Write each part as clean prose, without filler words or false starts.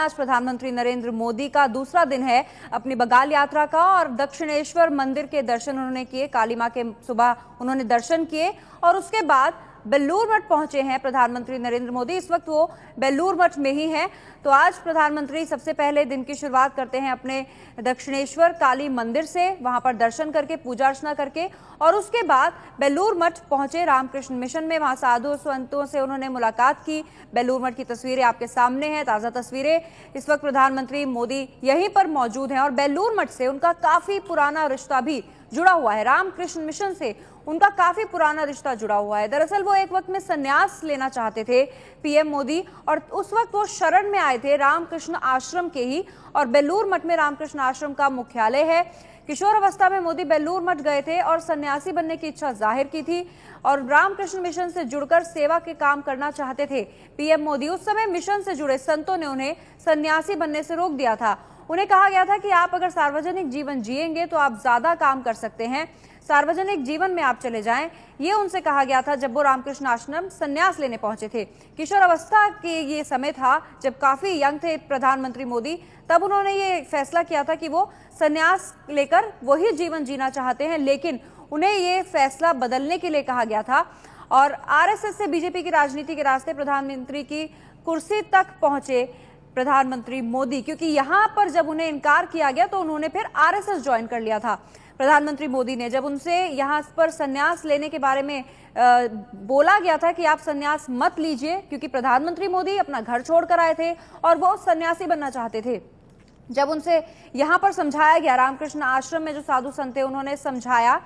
आज प्रधानमंत्री नरेंद्र मोदी का दूसरा दिन है अपनी बंगाल यात्रा का और दक्षिणेश्वर मंदिर के दर्शन उन्होंने किए। काली मां के सुबह उन्होंने दर्शन किए और उसके बाद बेलूर मठ पहुंचे हैं प्रधानमंत्री नरेंद्र मोदी। इस वक्त वो बेलूर मठ में ही हैं। तो आज प्रधानमंत्री सबसे पहले दिन की शुरुआत करते हैं अपने दक्षिणेश्वर काली मंदिर से, वहां पर दर्शन करके पूजा अर्चना करके, और उसके बाद बेलूर मठ पहुंचे रामकृष्ण मिशन में। वहां साधु संतों से उन्होंने मुलाकात की। बेलूर मठ की तस्वीरें आपके सामने हैं, ताजा तस्वीरें। इस वक्त प्रधानमंत्री मोदी यहीं पर मौजूद हैं और बेलूर मठ से उनका काफी पुराना रिश्ता भी जुड़ा हुआ है। रामकृष्ण मिशन से उनका काफी पुराना रिश्ता जुड़ा हुआ है। दरअसल वो एक वक्त में संन्यास लेना चाहते थे पीएम मोदी, और उस वक्त वो शरण में आए थे रामकृष्ण आश्रम के ही, और बेलूर मठ में रामकृष्ण आश्रम का मुख्यालय है। किशोर अवस्था में मोदी बेलूर मठ गए थे और सन्यासी बनने की इच्छा जाहिर की थी और रामकृष्ण मिशन से जुड़कर सेवा के काम करना चाहते थे पीएम मोदी। उस समय मिशन से जुड़े संतों ने उन्हें सन्यासी बनने से रोक दिया था। उन्हें कहा गया था कि आप अगर सार्वजनिक जीवन जिएंगे तो आप ज्यादा काम कर सकते हैं, सार्वजनिक जीवन में आप चले जाएं, ये उनसे कहा गया था जब वो रामकृष्ण आश्रम संन्यास लेने पहुंचे थे। किशोर अवस्था के ये समय था जब काफी यंग थे प्रधानमंत्री मोदी, तब उन्होंने ये फैसला किया था कि वो संन्यास लेकर वही जीवन जीना चाहते हैं, लेकिन उन्हें ये फैसला बदलने के लिए कहा गया था। और आरएसएस से बीजेपी की राजनीति के रास्ते प्रधानमंत्री की कुर्सी तक पहुंचे प्रधानमंत्री मोदी, क्योंकि यहां पर जब उन्हें इनकार किया गया तो उन्होंने फिर आरएसएस ज्वाइन कर लिया था। प्रधानमंत्री मोदी ने जब उनसे यहां पर संन्यास लेने के बारे में बोला गया था कि आप संन्यास मत लीजिए, क्योंकि प्रधानमंत्री मोदी अपना घर छोड़कर आए थे और वो सन्यासी बनना चाहते थे। जब उनसे यहां पर समझाया गया, रामकृष्ण आश्रम में जो साधु संत थे उन्होंने समझाया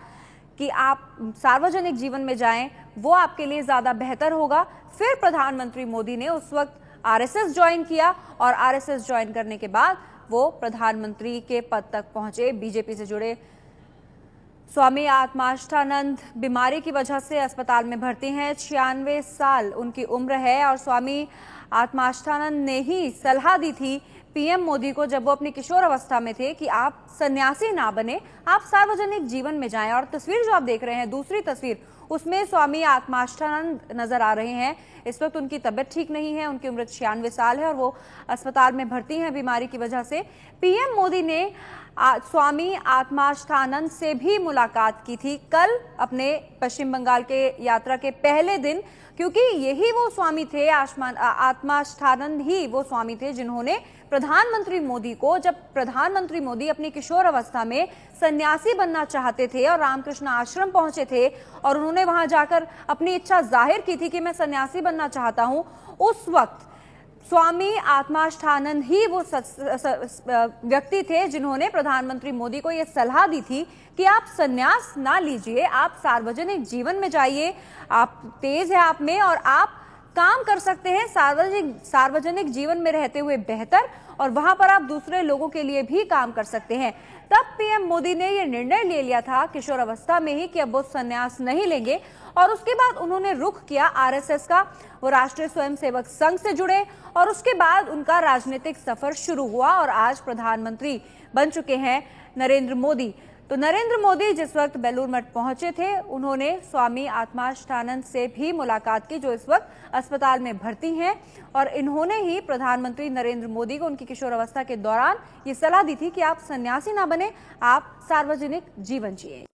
कि आप सार्वजनिक जीवन में जाएं, वो आपके लिए ज्यादा बेहतर होगा, फिर प्रधानमंत्री मोदी ने उस वक्त आरएसएस ज्वाइन किया और आरएसएस ज्वाइन करने के बाद वो प्रधानमंत्री के पद तक पहुंचे। बीजेपी से जुड़े स्वामी आत्माष्टानंद बीमारी की वजह से अस्पताल में भर्ती हैं। 96 साल उनकी उम्र है और स्वामी आत्माष्टानंद ने ही सलाह दी थी पीएम मोदी को जब वो अपनी किशोर अवस्था में थे कि आप सन्यासी ना बने, आप सार्वजनिक जीवन में जाएं। और तस्वीर जो आप देख रहे हैं, दूसरी तस्वीर, उसमें स्वामी आत्माष्टानंद नजर आ रहे हैं। इस वक्त उनकी तबीयत ठीक नहीं है, उनकी उम्र 96 साल है और वो अस्पताल में भर्ती हैं बीमारी की वजह से। पीएम मोदी ने स्वामी आत्माष्टानंद से भी मुलाकात की थी कल अपने पश्चिम बंगाल के यात्रा के पहले दिन, क्योंकि यही वो स्वामी थे, आत्माष्टानंद ही वो स्वामी थे जिन्होंने प्रधानमंत्री मोदी को, जब प्रधानमंत्री मोदी अपनी किशोर अवस्था में सन्यासी बनना चाहते थे और रामकृष्ण आश्रम पहुंचे थे और उन्होंने वहां जाकर अपनी इच्छा जाहिर की थी कि मैं सन्यासी बनना चाहता हूं, उस वक्त स्वामी आत्माष्टानंद ही वो व्यक्ति थे जिन्होंने प्रधानमंत्री मोदी को यह सलाह दी थी कि आप सन्यास ना लीजिए, आप सार्वजनिक जीवन में जाइए, आप तेज है आप में और आप काम कर सकते हैं सार्वजनिक जीवन में रहते हुए बेहतर, और वहां पर आप दूसरे लोगों के लिए भी काम कर सकते हैं। तब पीएम मोदी ने यह निर्णय ले लिया था किशोर अवस्था में ही कि अब वो संन्यास नहीं लेंगे, और उसके बाद उन्होंने रुख किया आरएसएस का। वो राष्ट्रीय स्वयंसेवक संघ से जुड़े और उसके बाद उनका राजनीतिक सफर शुरू हुआ और आज प्रधानमंत्री बन चुके हैं नरेंद्र मोदी। तो नरेंद्र मोदी जिस वक्त बेलूर मठ पहुंचे थे, उन्होंने स्वामी आत्माष्टानंद से भी मुलाकात की जो इस वक्त अस्पताल में भर्ती हैं, और इन्होंने ही प्रधानमंत्री नरेंद्र मोदी को उनकी किशोर अवस्था के दौरान ये सलाह दी थी कि आप सन्यासी ना बने, आप सार्वजनिक जीवन जिए।